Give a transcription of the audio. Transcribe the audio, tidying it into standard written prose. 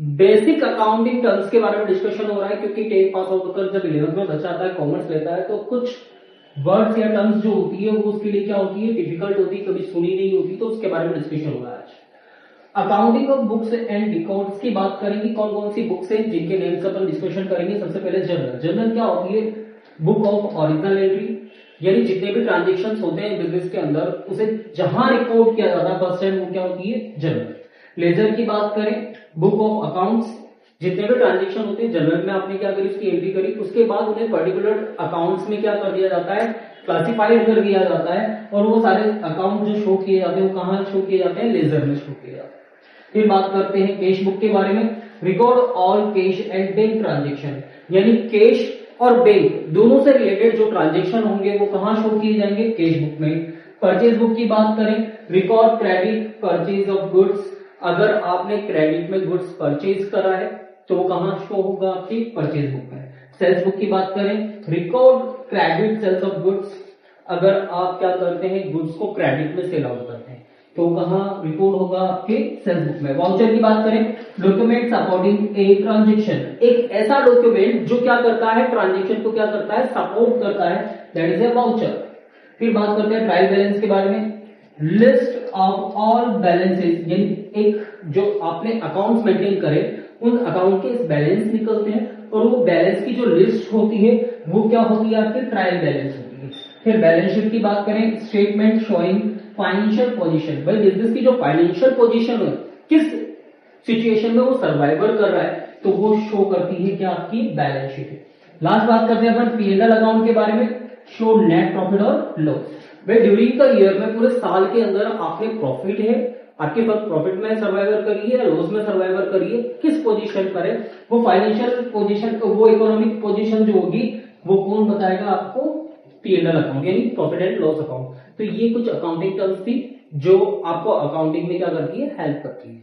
Basic accounting terms के बारे में डिस्कशन हो रहा है, क्योंकि 10 पास आउट होकर जब 11th में बच्चा आता है, कॉमर्स लेता है, तो कुछ वर्ड्स या टर्म्स जो होती है वो उसके लिए क्या होती है, डिफिकल्ट होती है, कभी सुनी नहीं होती, तो उसके बारे में डिस्कशन हो रहा है आज। Accounting of books and records की बात करेंगे, कौन कौन सी बुक्स हैं जिनके नेम से अपन डिस्कशन करेंगे। सबसे पहले जर्नल। जर्नल क्या होती है? बुक ऑफ ओरिजिनल एंट्री, यानी जितने भी ट्रांजेक्शन होते हैं बिजनेस के अंदर, उसे जहां रिकॉर्ड किया जाता है फर्स्ट टाइम, वो क्या होती है? जर्नल। लेजर की बात करें, बुक ऑफ अकाउंट्स, जितने भी ट्रांजेक्शन होते हैं जर्नल में आपने क्या करी, उसकी एंट्री करी, उसके बाद उन्हें पर्टिकुलर अकाउंट्स में क्या कर दिया जाता है, क्लासिफाइड कर दिया जाता है, और वो सारे अकाउंट जो शो किए जाते हैं वो कहां शो किए जाते हैं? लेजर में शो किए जाते हैं। फिर बात करते हैं कैश बुक के बारे में। Record all cash and bank transaction, यानी कैश और बैंक दोनों से रिलेटेड जो ट्रांजेक्शन होंगे वो कहां शो किए जाएंगे? कैश बुक में। परचेज बुक की बात करें, record credit purchase of goods, अगर आपने क्रेडिट में गुड्स परचेज करा है तो वो कहां शो होगा? आपकी परचेज बुक में। सेल्स बुक की बात करें, record credit sales of goods, अगर आप क्या करते हैं, गुड्स को क्रेडिट में सेल आउट करते हैं तो कहां रिकॉर्ड होगा? आपके सेल्स बुक में। वाउचर की बात करें, डॉक्यूमेंट सपोर्टिंग ए ट्रांजेक्शन, एक ऐसा डॉक्यूमेंट जो क्या करता है, ट्रांजेक्शन को क्या करता है? सपोर्ट करता है, दैट इज ए वाउचर। फिर बात करते हैं ट्रायल बैलेंस के बारे में। लिस्ट ऑफ ऑल बैलेंसेस, यानी एक जो आपने अकाउंट्स मेंटेन करे उन अकाउंट के बैलेंस निकलते हैं, और वो बैलेंस की जो लिस्ट होती है वो क्या होती है? आपके ट्रायल बैलेंस होती है। फिर बैलेंस शीट की बात करें, स्टेटमेंट शोइंग फाइनेंशियल पोजीशन, भाई बिजनेस की जो फाइनेंशियल पोजीशन है, किस सिचुएशन में वो सर्वाइवर कर रहा है, तो वो शो करती है क्या? आपकी बैलेंस शीट है। लास्ट बात करते हैं अपन P&L अकाउंट के बारे में। शो नेट प्रॉफिट और लॉस, भाई ड्यूरिंग द ईयर में, पूरे साल के अंदर आपने प्रॉफिट है, आपके पास प्रॉफिट में सर्वाइवर करिए या लॉस में सर्वाइवर करिए, किस पोजीशन पर है, वो फाइनेंशियल पोजीशन, वो इकोनॉमिक पोजीशन जो होगी वो कौन बताएगा आपको? P&L अकाउंट, यानी प्रॉफिट एंड लॉस अकाउंट। तो ये कुछ अकाउंटिंग टर्म्स थी जो आपको अकाउंटिंग में क्या करती है? हेल्प करती है।